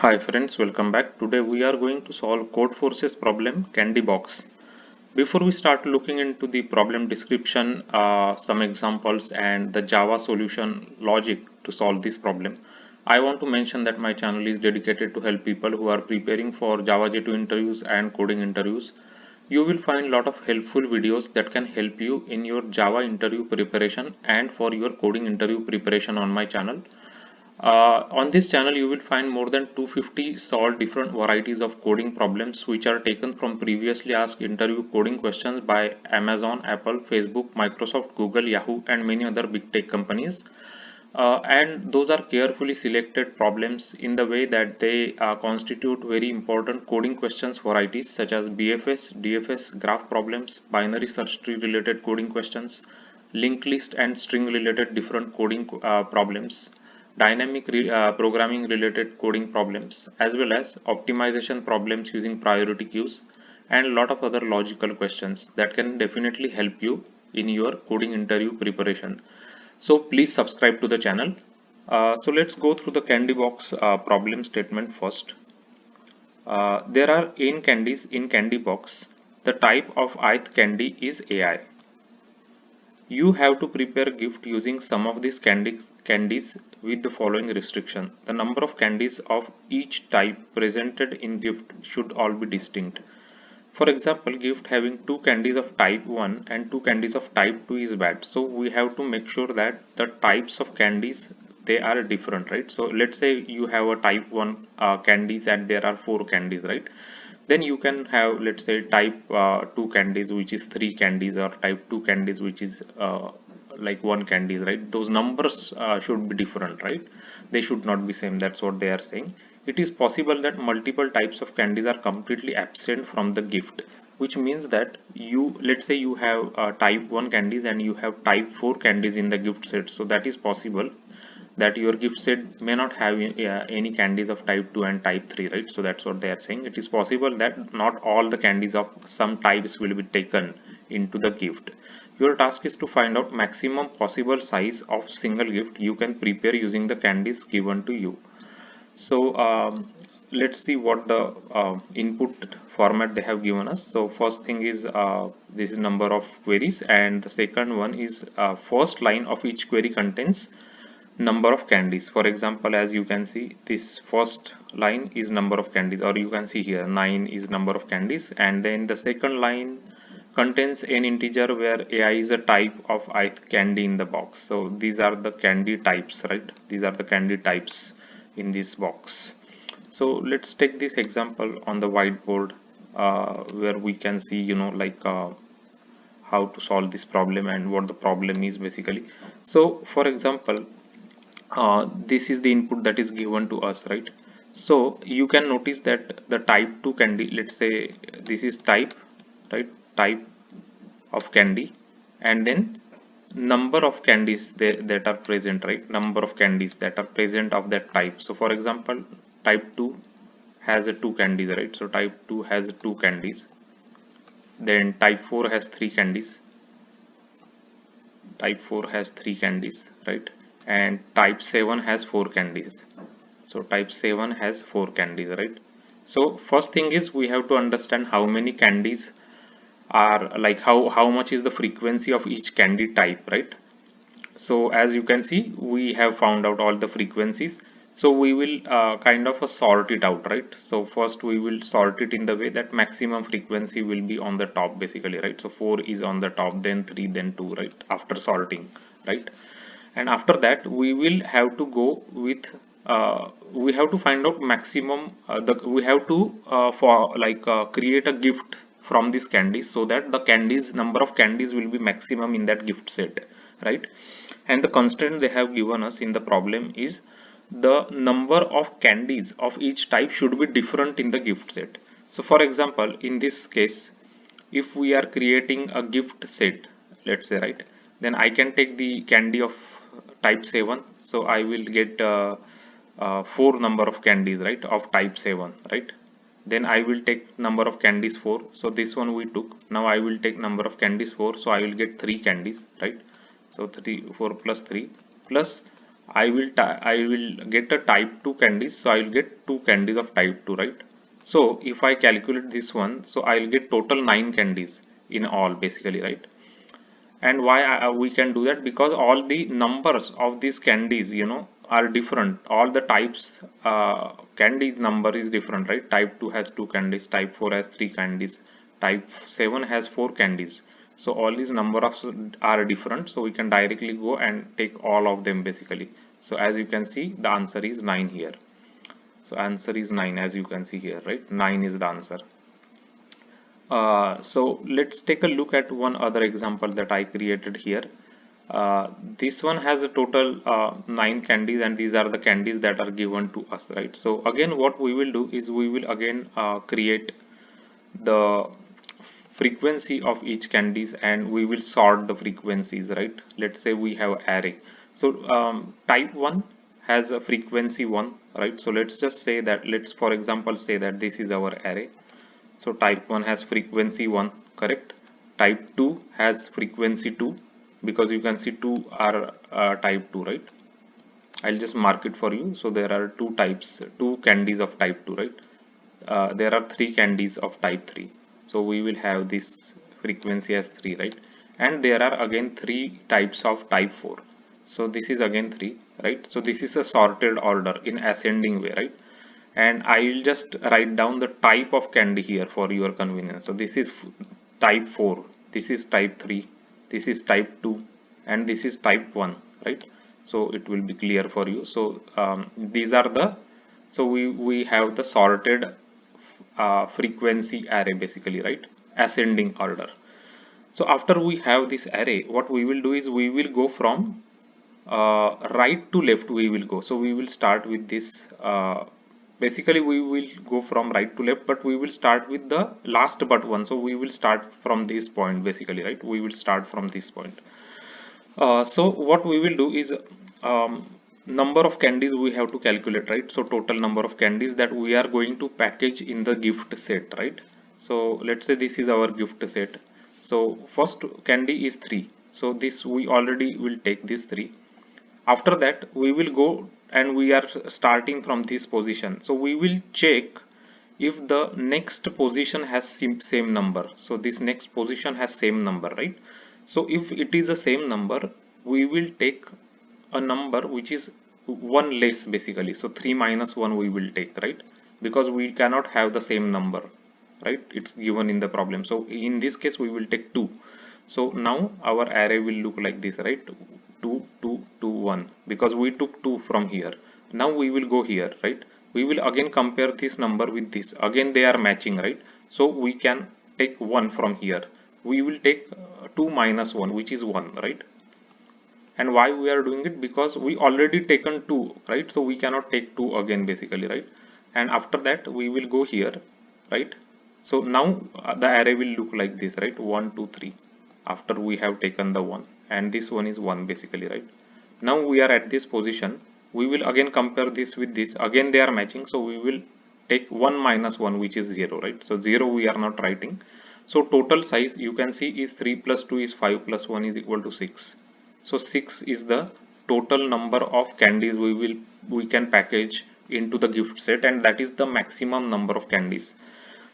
Hi friends, welcome back. Today we are going to solve Codeforce's problem Candy Box. Before we start looking into the problem description, some examples and the Java solution logic to solve this problem, I want to mention that my channel is dedicated to help people who are preparing for Java J2 interviews and coding interviews. You will find a lot of helpful videos that can help you in your Java interview preparation and for your coding interview preparation on my channel. On this channel, you will find more than 250 solved different varieties of coding problems which are taken from previously asked interview coding questions by Amazon, Apple, Facebook, Microsoft, Google, Yahoo, and many other big tech companies. And those are carefully selected problems in the way that they constitute very important coding questions varieties such as BFS, DFS, graph problems, binary search tree related coding questions, linked list and string related different coding problems, dynamic programming related coding problems, as well as optimization problems using priority queues, and a lot of other logical questions that can definitely help you in your coding interview preparation. So please subscribe to the channel. So let's go through the candy box problem statement first. There are n candies in candy box. The type of ith candy is AI. You have to prepare a gift using some of these candies with the following restriction. The number of candies of each type presented in gift should all be distinct. For example, gift having two candies of type 1 and two candies of type 2 is bad. So we have to make sure that the types of candies, they are different, right? So let's say you have a type 1 candies and there are four candies, right? Then you can have, let's say, type 2 candies which is three candies, or type 2 candies which is like one candies, right? Those numbers should be different, right? They should not be same. That's what they are saying. It is possible that multiple types of candies are completely absent from the gift, which means that you, let's say you have type 1 candies and you have type 4 candies in the gift set. So that is possible that your gift set may not have any candies of type 2 and type 3, right? So that's what they are saying. It is possible that not all the candies of some types will be taken into the gift. Your task is to find out maximum possible size of single gift you can prepare using the candies given to you. So let's see what the input format they have given us. So first thing is this is number of queries, and the second one is first line of each query contains number of candies. For example, as you can see, this first line is number of candies, or you can see here 9 is number of candies, and then the second line contains an integer where AI is a type of ith candy in the box. So these are the candy types, right? These are the candy types in this box. So let's take this example on the whiteboard where we can see, how to solve this problem and what the problem is basically. So for example, this is the input that is given to us, right? So you can notice that the type 2 candy, let's say this is type, right? Type of candy, and then number of candies that are present, right? Number of candies that are present of that type. So for example, type 2 has a 2 candies, right? So type 2 has 2 candies. Then type 4 has 3 candies. Type 4 has 3 candies, right? And type 7 has 4 candies. So type 7 has 4 candies, right? So first thing is we have to understand how many candies are, like how much is the frequency of each candy type, right? So as you can see, we have found out all the frequencies. So we will kind of sort it out, right? So first we will sort it in the way that maximum frequency will be on the top basically, right? So 4 is on the top, then 3, then 2, right? After sorting, right? And after that we will have to go with we have to find out maximum we have to for like create a gift from these candies, so that the candies number of candies will be maximum in that gift set, right? And the constraint they have given us in the problem is the number of candies of each type should be different in the gift set. So for example, in this case, if we are creating a gift set, let's say, right, then I can take the candy of type 7. So I will get 4 number of candies, right, of type 7, right? Then I will take number of candies 4. So this one we took. Now I will take number of candies 4. So I will get 3 candies, right? So 3 4 plus 3 plus I will get a type 2 candies, so I will get 2 candies of type 2, right? So if I calculate this one, so I will get total 9 candies in all basically, right? And why we can do that? Because all the numbers of these candies, are different. All the types candies number is different, right? Type 2 has 2 candies, type 4 has 3 candies, type 7 has 4 candies. So all these numbers are different, so we can directly go and take all of them basically. So as you can see, the answer is 9 here. So answer is 9, as you can see here, right? 9 is the answer. So let's take a look at one other example that I created here. This one has a total 9 candies, and these are the candies that are given to us, right? So again, what we will do is we will again create the frequency of each candies, and we will sort the frequencies, right? Let's say we have array. So type 1 has a frequency 1, right? So let's just say that, let's for example say that this is our array. So type 1 has frequency 1, correct? Type 2 has frequency 2, because you can see 2 are type 2, right? I'll just mark it for you. So there are two types, 2 candies of type 2, right? There are 3 candies of type 3. So we will have this frequency as 3, right? And there are again 3 types of type 4. So this is again 3, right? So this is a sorted order in ascending way, right? And I will just write down the type of candy here for your convenience. So this is type 4, this is type 3, this is type 2, and this is type 1, right? So it will be clear for you. So these are the, so we have the sorted frequency array basically, right? Ascending order. So after we have this array, what we will do is we will go from right to left, we will go. So we will start with this, basically we will go from right to left, but we will start with the last but one. So we will start from this point basically, right? We will start from this point. So what we will do is, number of candies we have to calculate, right? So total number of candies that we are going to package in the gift set, right? So let's say this is our gift set. So first candy is 3. So this we already will take this 3. After that we will go and we are starting from this position. So we will check if the next position has same number. So this next position has same number, right? So if it is the same number, we will take a number which is 1 less basically. So 3 minus 1 we will take, right? Because we cannot have the same number, right? It's given in the problem. So in this case we will take 2. So now our array will look like this, right? 2 2 2 1, because we took 2 from here. Now we will go here, right? We will again compare this number with this. Again they are matching, right? So we can take 1 from here. We will take 2 minus 1, which is 1, right? And why we are doing it? Because we already taken 2, right? So we cannot take 2 again basically, right? And after that we will go here, right? So now the array will look like this, right? 1 2 3, after we have taken the 1, and this one is 1 basically, right? Now we are at this position. We will again compare this with this. Again they are matching, so we will take 1 minus 1, which is 0, right? So 0 we are not writing. So total size you can see is 3 plus 2 is 5 plus 1 is equal to 6. So 6 is the total number of candies we can package into the gift set, and that is the maximum number of candies.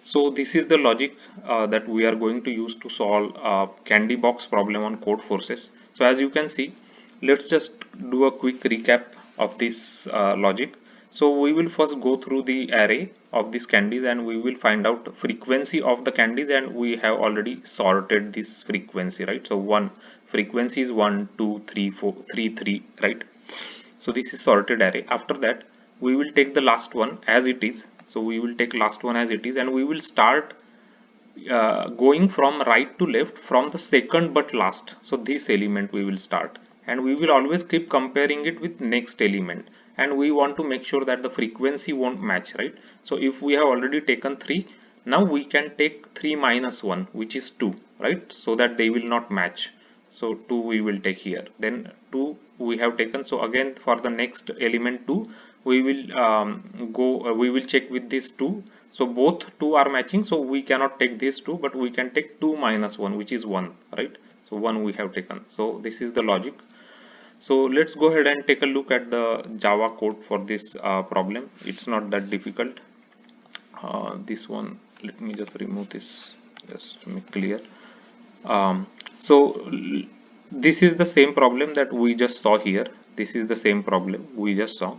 So this is the logic that we are going to use to solve candy box problem on Codeforces. So as you can see, let's just do a quick recap of this logic. So we will first go through the array of these candies, and we will find out frequency of the candies, and we have already sorted this frequency, right? So one frequency is 1 2 3 4 3 3, right? So this is sorted array. After that we will take the last one as it is. So we will take last one as it is, and we will start going from right to left from the second but last. So this element we will start, and we will always keep comparing it with next element, and we want to make sure that the frequency won't match, right? So if we have already taken 3, now we can take 3 minus 1, which is 2, right? So that they will not match. So 2 we will take here, then 2 we have taken. So again for the next element 2, we will we will check with this 2. So both 2 are matching, so we cannot take this 2, but we can take 2 minus 1, which is 1, right? So 1 we have taken. So this is the logic. So let's go ahead and take a look at the Java code for this problem. It's not that difficult. This one, let me just remove this just to make clear. Um, so this is the same problem that we just saw here. This is the same problem we just saw.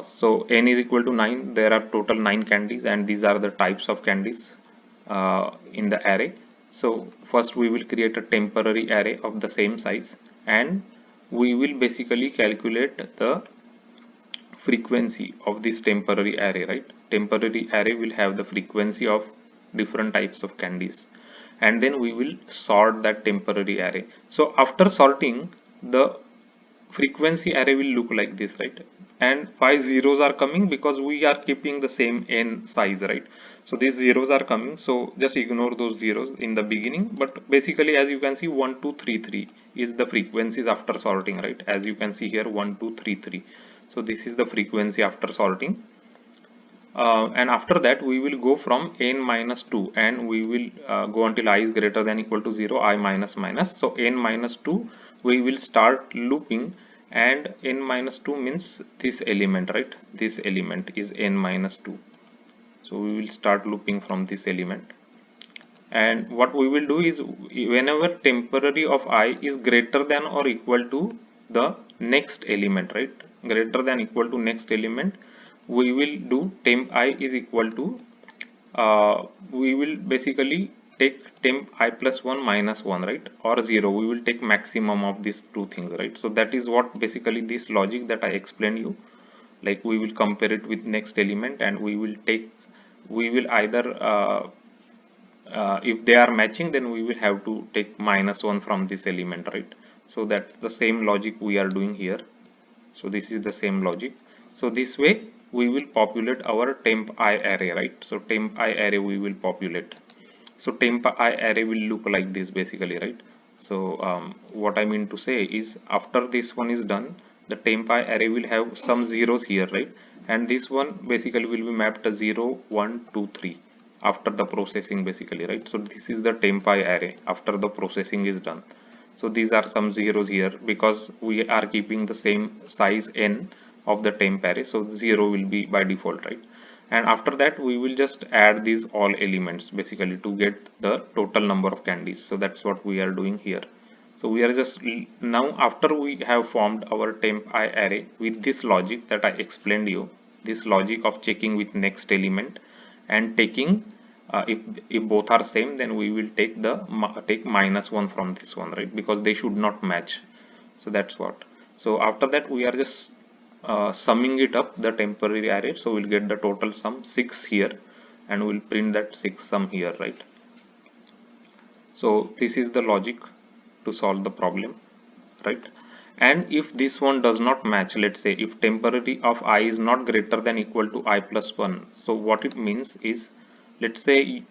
So n is equal to 9. There are total 9 candies, and these are the types of candies in the array. So first we will create a temporary array of the same size, and we will basically calculate the frequency of this temporary array, right? Temporary array will have the frequency of different types of candies, and then we will sort that temporary array. So after sorting, the frequency array will look like this, right? And why zeros are coming? Because we are keeping the same n size, right? So these zeros are coming, so just ignore those zeros in the beginning. But basically, as you can see, 1 2 3 3 is the frequencies after sorting, right? As you can see here, 1 2 3 3. So this is the frequency after sorting. And after that we will go from n minus 2, and we will go until I is greater than equal to 0, I minus minus. So n minus 2 we will start looping, and n minus 2 means this element, right? This element is n minus 2. So we will start looping from this element, and what we will do is, whenever temporary of I is greater than or equal to the next element, right? Greater than equal to next element, we will do temp I is equal to, we will basically take temp I plus 1 minus 1, right? Or 0. We will take maximum of these two things, right? So that is what basically this logic that I explained you. Like, we will compare it with next element, and we will either if they are matching, then we will have to take minus 1 from this element, right? So that's the same logic we are doing here. So this is the same logic. So this way we will populate our temp I array, right? So temp I array we will populate. So temp I array will look like this basically, right? So what I mean to say is, after this one is done, the temp I array will have some zeros here, right? And this one basically will be mapped to 0 1 2 3 after the processing basically, right? So this is the temp I array after the processing is done. So these are some zeros here because we are keeping the same size n of the temp array, so 0 will be by default, right? And after that we will just add these all elements basically to get the total number of candies. So that's what we are doing here. So we are just now, after we have formed our temp I array with this logic that I explained you, this logic of checking with next element and taking, if both are same, then we will take minus 1 from this one, right? Because they should not match. So that's what. So after that we are just summing it up, the temporary array. So we'll get the total sum 6 here, and we'll print that 6 sum here, right? So this is the logic to solve the problem, right? And if this one does not match, let's say if temporary of I is not greater than equal to I plus 1, so what it means is, let's say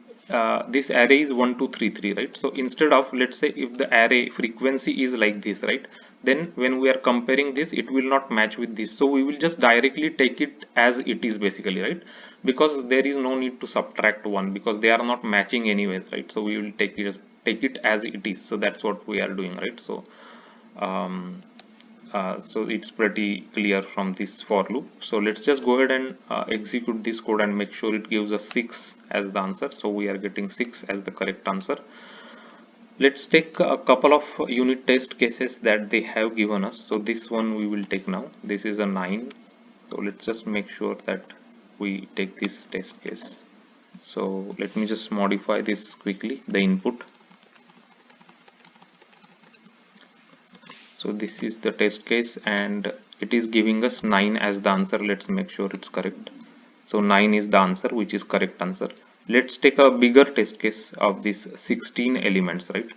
this array is 1 2 3 3, right? So instead of, let's say if the array frequency is like this, right, then when we are comparing this, it will not match with this. So we will just directly take it as it is basically, right? Because there is no need to subtract 1, because they are not matching anyways, right? So we will take it as it is. So that's what we are doing, right? So so it's pretty clear from this for loop. So let's just go ahead and execute this code and make sure it gives us 6 as the answer. So we are getting 6 as the correct answer. Let's take a couple of unit test cases that they have given us. So this one we will take now. This is a 9. So let's just make sure that we take this test case. So let me just modify this quickly, the input. So this is the test case, and it is giving us 9 as the answer. Let's make sure it's correct. So 9 is the answer, which is correct answer. Let's take a bigger test case of these 16 elements, right?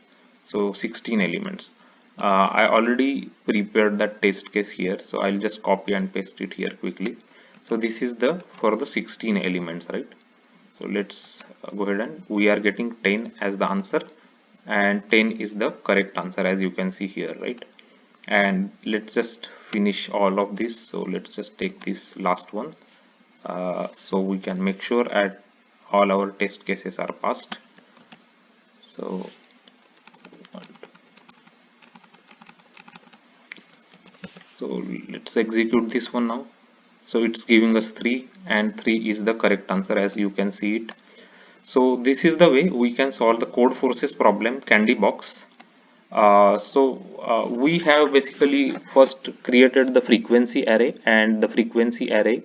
So 16 elements. I already prepared that test case here, so I'll just copy and paste it here quickly. So this is the for the 16 elements, right? So let's go ahead, and we are getting 10 as the answer, and 10 is the correct answer, as you can see here, right? And let's just finish all of this. So let's just take this last one, so we can make sure that all our test cases are passed. So So let's execute this one now. So it's giving us 3 and 3 is the correct answer as you can see it. So this is the way we can solve the code forces problem candy box. We have basically first created the frequency array and the frequency array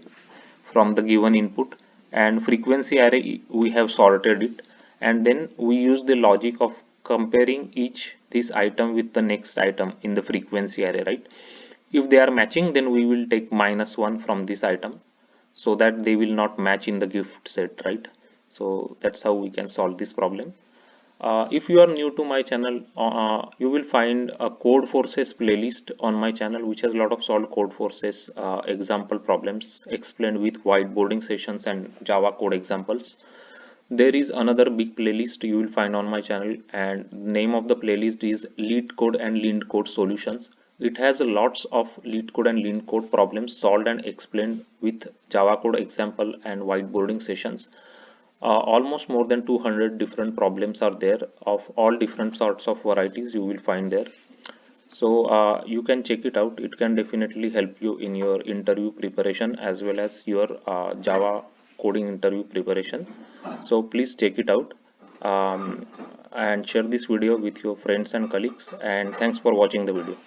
from the given input, and frequency array we have sorted it, and then we use the logic of comparing each this item with the next item in the frequency array, right? If they are matching, then we will take -1 from this item so that they will not match in the gift set, right? So that's how we can solve this problem. If you are new to my channel, you will find a code forces playlist on my channel which has a lot of solved code forces example problems explained with whiteboarding sessions and Java code examples. There is another big playlist you will find on my channel, and name of the playlist is lead code and lean code solutions. It has lots of lead code and lean code problems solved and explained with Java code example and whiteboarding sessions. Almost more than 200 different problems are there of all different sorts of varieties you will find there. So you can check it out. It can definitely help you in your interview preparation as well as your Java coding interview preparation. So please check it out, and share this video with your friends and colleagues, and thanks for watching the video.